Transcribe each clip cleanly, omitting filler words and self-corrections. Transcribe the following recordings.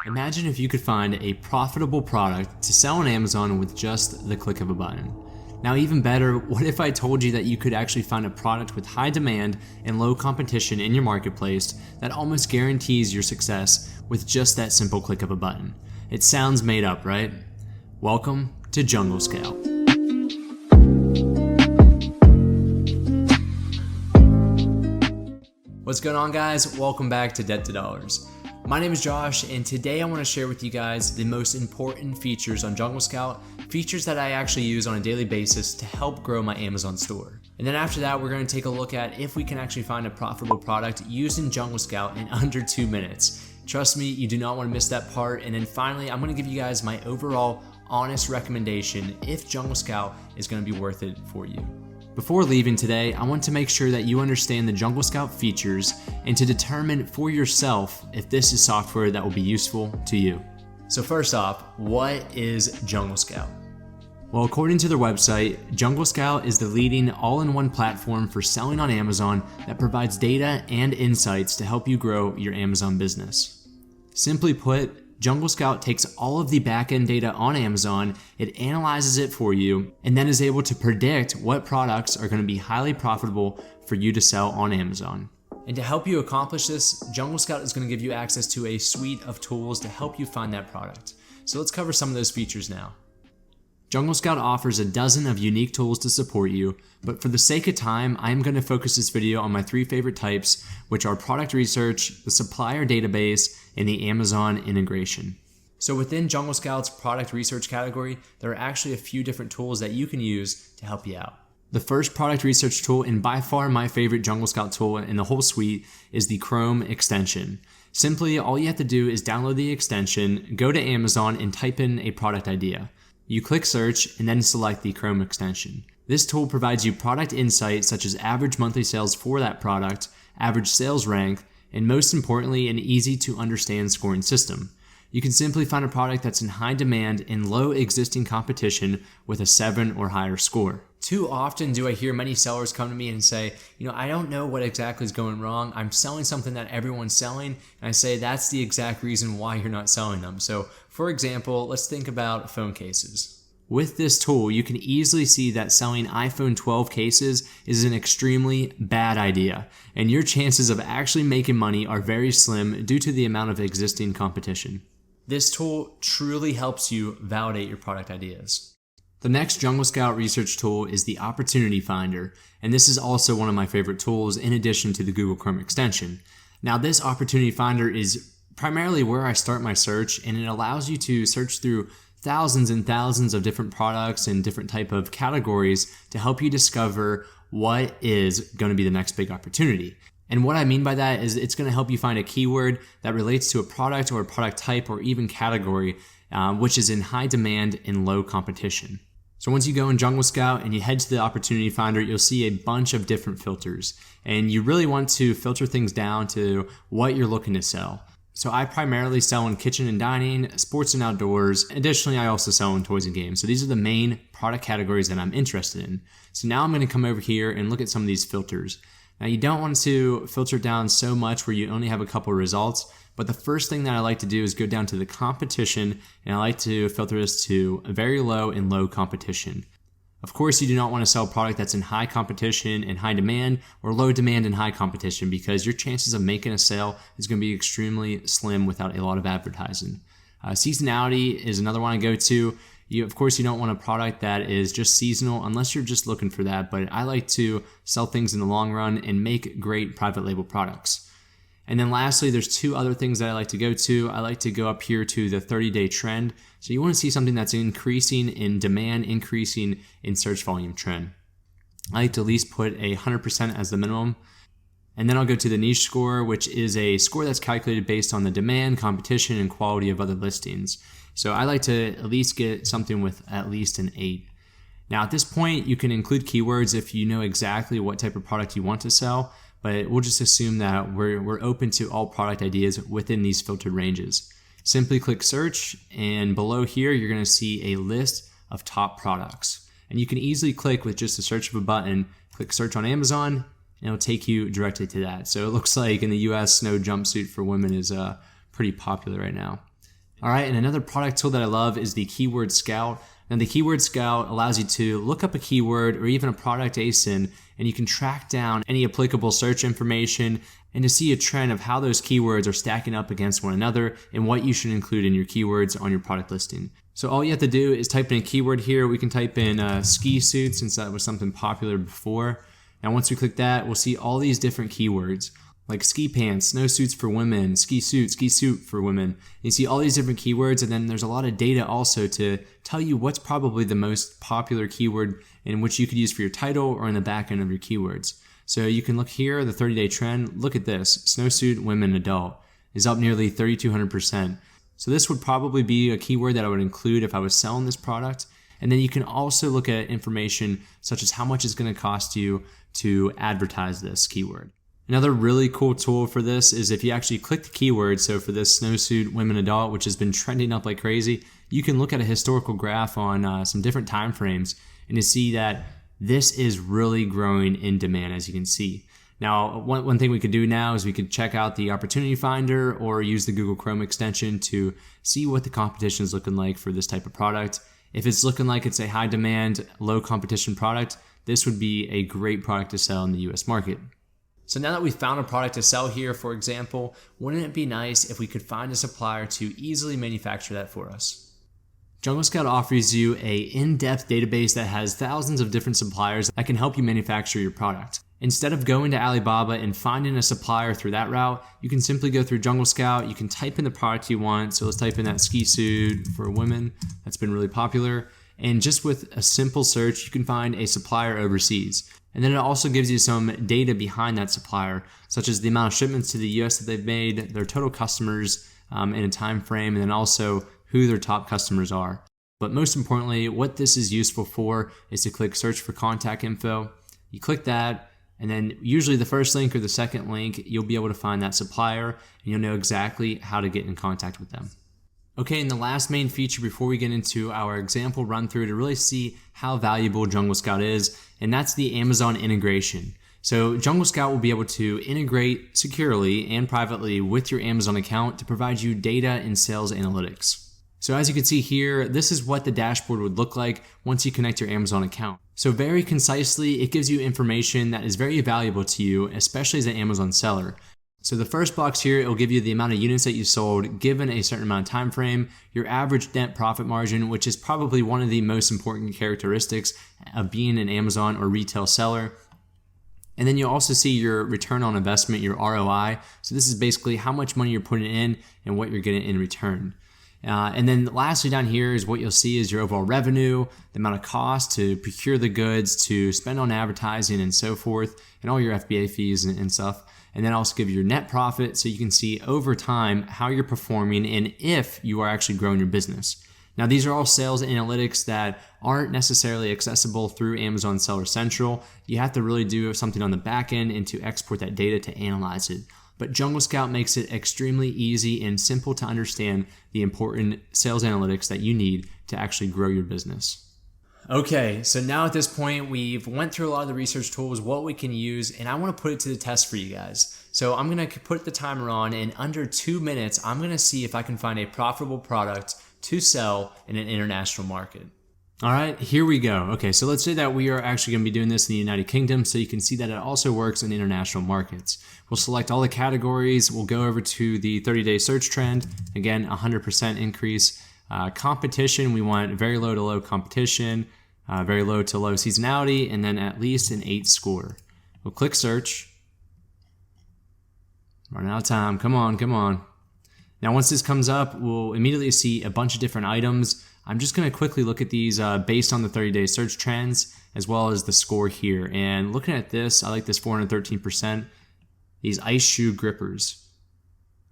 Imagine if you could find a profitable product to sell on Amazon with just the click of a button. Now, even better, what if I told you that you could actually find a product with high demand and low competition in your marketplace that almost guarantees your success with just that simple click of a button? It sounds made up, right? Welcome to Jungle Scout. What's going on, guys? Welcome back to Debt to Dollars. My name is Josh, and today I want to share with you guys the most important features on Jungle Scout, features that I actually use on a daily basis to help grow my Amazon store. And then after that, we're going to take a look at if we can actually find a profitable product using Jungle Scout in under 2 minutes. Trust me, you do not want to miss that part. And then finally, I'm going to give you guys my overall honest recommendation if Jungle Scout is going to be worth it for you. Before leaving today, I want to make sure that you understand the Jungle Scout features and to determine for yourself if this is software that will be useful to you. So first off, what is Jungle Scout? Well, according to their website, Jungle Scout is the leading all-in-one platform for selling on Amazon that provides data and insights to help you grow your Amazon business. Simply put, Jungle Scout takes all of the back-end data on Amazon, it analyzes it for you, and then is able to predict what products are going to be highly profitable for you to sell on Amazon. And to help you accomplish this, Jungle Scout is going to give you access to a suite of tools to help you find that product. So let's cover some of those features now. Jungle Scout offers a dozen of unique tools to support you, but for the sake of time, I'm going to focus this video on my 3 favorite types, which are product research, the supplier database, and the Amazon integration. So within Jungle Scout's product research category, there are actually a few different tools that you can use to help you out. The first product research tool, and by far my favorite Jungle Scout tool in the whole suite, is the Chrome extension. Simply, all you have to do is download the extension, go to Amazon, and type in a product idea. You click search and then select the Chrome extension. This tool provides you product insights such as average monthly sales for that product, average sales rank, and most importantly, an easy to understand scoring system. You can simply find a product that's in high demand and low existing competition with a 7 or higher score. Too often do I hear many sellers come to me and say, I don't know what exactly is going wrong. I'm selling something that everyone's selling. And I say, that's the exact reason why you're not selling them. So for example, let's think about phone cases. With this tool, you can easily see that selling iPhone 12 cases is an extremely bad idea, and your chances of actually making money are very slim due to the amount of existing competition. This tool truly helps you validate your product ideas. The next Jungle Scout research tool is the Opportunity Finder, and this is also one of my favorite tools in addition to the Google Chrome extension. Now, this Opportunity Finder is primarily where I start my search, and it allows you to search through thousands and thousands of different products and different type of categories to help you discover what is going to be the next big opportunity. And what I mean by that is it's going to help you find a keyword that relates to a product or a product type or even category, which is in high demand and low competition. So once you go in Jungle Scout and you head to the Opportunity Finder, you'll see a bunch of different filters. And you really want to filter things down to what you're looking to sell. So I primarily sell in kitchen and dining, sports and outdoors. Additionally, I also sell in toys and games. So these are the main product categories that I'm interested in. So now I'm going to come over here and look at some of these filters. Now, you don't want to filter down so much where you only have a couple results, but the first thing that I like to do is go down to the competition, and I like to filter this to very low and low competition. Of course, you do not want to sell a product that's in high competition and high demand, or low demand and high competition, because your chances of making a sale is going to be extremely slim without a lot of advertising. Seasonality is another one I go to. Of course, you don't want a product that is just seasonal unless you're just looking for that, but I like to sell things in the long run and make great private label products. And then lastly, there's 2 other things that I like to go to. I like to go up here to the 30-day trend. So you want to see something that's increasing in demand, increasing in search volume trend. I like to at least put 100% as the minimum. And then I'll go to the niche score, which is a score that's calculated based on the demand, competition, and quality of other listings. So I like to at least get something with at least an 8. Now at this point, you can include keywords if you know exactly what type of product you want to sell, but we'll just assume that we're open to all product ideas within these filtered ranges. Simply click search, and below here, you're going to see a list of top products. And you can easily click with just the search of a button, click search on Amazon, and it'll take you directly to that. So it looks like in the US, snow jumpsuit for women is pretty popular right now. All right, and another product tool that I love is the Keyword Scout. Now the Keyword Scout allows you to look up a keyword or even a product ASIN, and you can track down any applicable search information and to see a trend of how those keywords are stacking up against one another and what you should include in your keywords on your product listing. So all you have to do is type in a keyword here. We can type in ski suit since that was something popular before. Now once we click that, we'll see all these different keywords like ski pants, snowsuits for women, ski suit for women. You see all these different keywords, and then there's a lot of data also to tell you what's probably the most popular keyword in which you could use for your title or in the back end of your keywords. So you can look here, the 30-day trend. Look at this, snowsuit women adult is up nearly 3,200%. So this would probably be a keyword that I would include if I was selling this product. And then you can also look at information such as how much it's going to cost you to advertise this keyword. Another really cool tool for this is if you actually click the keyword, so for this snowsuit women adult, which has been trending up like crazy, you can look at a historical graph on some different time frames and to see that this is really growing in demand, as you can see. Now, one thing we could do now is we could check out the opportunity finder or use the Google Chrome extension to see what the competition is looking like for this type of product. If it's looking like it's a high demand, low competition product, this would be a great product to sell in the US market. So now that we've found a product to sell here, for example, wouldn't it be nice if we could find a supplier to easily manufacture that for us? Jungle Scout offers you an in-depth database that has thousands of different suppliers that can help you manufacture your product. Instead of going to Alibaba and finding a supplier through that route, you can simply go through Jungle Scout. You can type in the product you want. So let's type in that ski suit for women. That's been really popular. And just with a simple search, you can find a supplier overseas. And then it also gives you some data behind that supplier, such as the amount of shipments to the US that they've made, their total customers in a time frame, and then also who their top customers are. But most importantly, what this is useful for is to click search for contact info. You click that, and then usually the first link or the second link, you'll be able to find that supplier and you'll know exactly how to get in contact with them. Okay, and the last main feature before we get into our example run through to really see how valuable Jungle Scout is, and that's the Amazon integration. So Jungle Scout will be able to integrate securely and privately with your Amazon account to provide you data and sales analytics. So as you can see here, this is what the dashboard would look like once you connect your Amazon account. So very concisely, it gives you information that is very valuable to you, especially as an Amazon seller. So the first box here, it will give you the amount of units that you sold given a certain amount of time frame, your average net profit margin, which is probably one of the most important characteristics of being an Amazon or retail seller. And then you'll also see your return on investment, your ROI. So this is basically how much money you're putting in and what you're getting in return. And then lastly down here is what you'll see is your overall revenue, the amount of cost to procure the goods, to spend on advertising and so forth, and all your FBA fees and stuff. And then also give you your net profit so you can see over time how you're performing and if you are actually growing your business. Now, these are all sales analytics that aren't necessarily accessible through Amazon Seller Central. You have to really do something on the back end and to export that data to analyze it. But Jungle Scout makes it extremely easy and simple to understand the important sales analytics that you need to actually grow your business. Okay, so now at this point, we've went through a lot of the research tools, what we can use, and I want to put it to the test for you guys. So I'm going to put the timer on, and under 2 minutes, I'm going to see if I can find a profitable product to sell in an international market. All right, here we go. Okay, so let's say that we are actually going to be doing this in the United Kingdom, so you can see that it also works in international markets. We'll select all the categories. We'll go over to the 30-day search trend. Again, 100% increase. Competition, we want very low to low competition, very low to low seasonality, and then at least an 8 score. We'll click search. Running out of time. Come on, come on. Now, once this comes up, we'll immediately see a bunch of different items. I'm just going to quickly look at these based on the 30-day search trends as well as the score here. And looking at this, I like this 413%. These ice shoe grippers.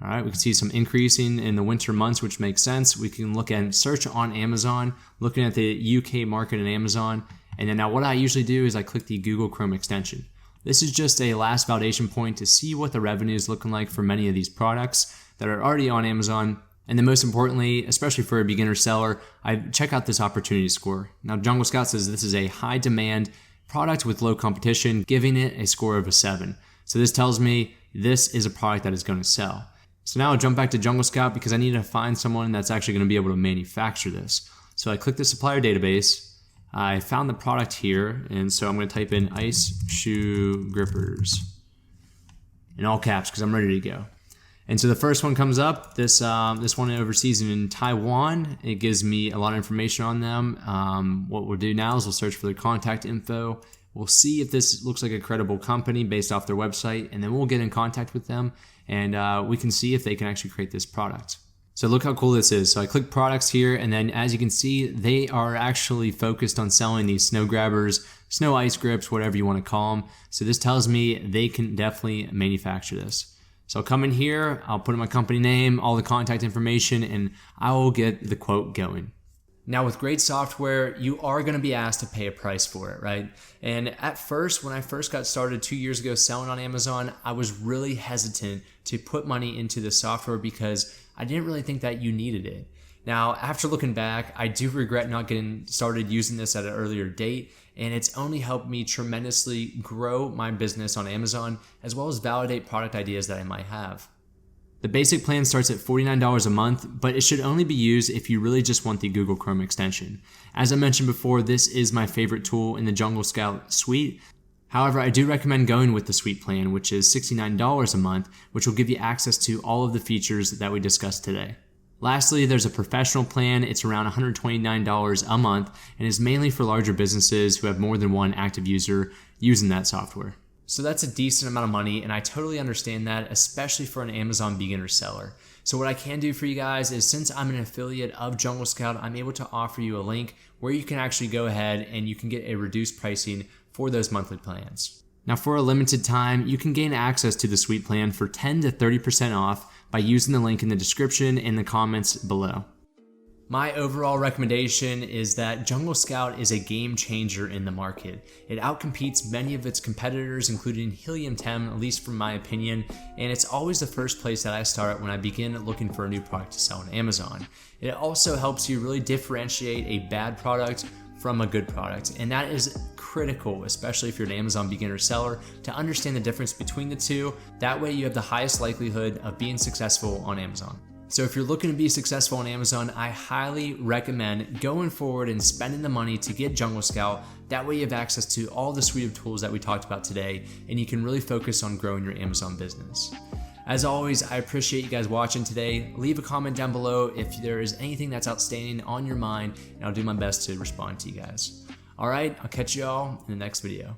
All right, we can see some increasing in the winter months, which makes sense. We can look at search on Amazon, looking at the UK market and Amazon. And then now what I usually do is I click the Google Chrome extension. This is just a last validation point to see what the revenue is looking like for many of these products that are already on Amazon. And then most importantly, especially for a beginner seller, I check out this opportunity score. Now, Jungle Scout says this is a high demand product with low competition, giving it a score of a 7. So this tells me this is a product that is going to sell. So now I'll jump back to Jungle Scout because I need to find someone that's actually going to be able to manufacture this. So I click the supplier database. I found the product here, and so I'm going to type in ice shoe grippers in all caps because I'm ready to go. And so the first one comes up, this one overseas in Taiwan. It gives me a lot of information on them. What we'll do now is we'll search for their contact info. We'll see if this looks like a credible company based off their website, and then we'll get in contact with them, and we can see if they can actually create this product. So look how cool this is. So I click products here, and then as you can see, they are actually focused on selling these snow grabbers, snow ice grips, whatever you want to call them. So this tells me they can definitely manufacture this. So I'll come in here, I'll put in my company name, all the contact information, and I will get the quote going. Now with great software, you are going to be asked to pay a price for it, right? And at first, when I first got started 2 years ago selling on Amazon, I was really hesitant to put money into the software because I didn't really think that you needed it. Now, after looking back, I do regret not getting started using this at an earlier date, and it's only helped me tremendously grow my business on Amazon, as well as validate product ideas that I might have. The basic plan starts at $49 a month, but it should only be used if you really just want the Google Chrome extension. As I mentioned before, this is my favorite tool in the Jungle Scout suite. However, I do recommend going with the suite plan, which is $69 a month, which will give you access to all of the features that we discussed today. Lastly, there's a professional plan. It's around $129 a month and is mainly for larger businesses who have more than one active user using that software. So that's a decent amount of money, and I totally understand that, especially for an Amazon beginner seller. So what I can do for you guys is, since I'm an affiliate of Jungle Scout, I'm able to offer you a link where you can actually go ahead and you can get a reduced pricing for those monthly plans. Now for a limited time, you can gain access to the suite plan for 10 to 30% off by using the link in the description and the comments below. My overall recommendation is that Jungle Scout is a game changer in the market. It outcompetes many of its competitors, including Helium 10, at least from my opinion, and it's always the first place that I start when I begin looking for a new product to sell on Amazon. It also helps you really differentiate a bad product from a good product, and that is critical, especially if you're an Amazon beginner seller, to understand the difference between the two. That way you have the highest likelihood of being successful on Amazon. So if you're looking to be successful on Amazon, I highly recommend going forward and spending the money to get Jungle Scout. That way you have access to all the suite of tools that we talked about today, and you can really focus on growing your Amazon business. As always, I appreciate you guys watching today. Leave a comment down below if there is anything that's outstanding on your mind, and I'll do my best to respond to you guys. All right, I'll catch you all in the next video.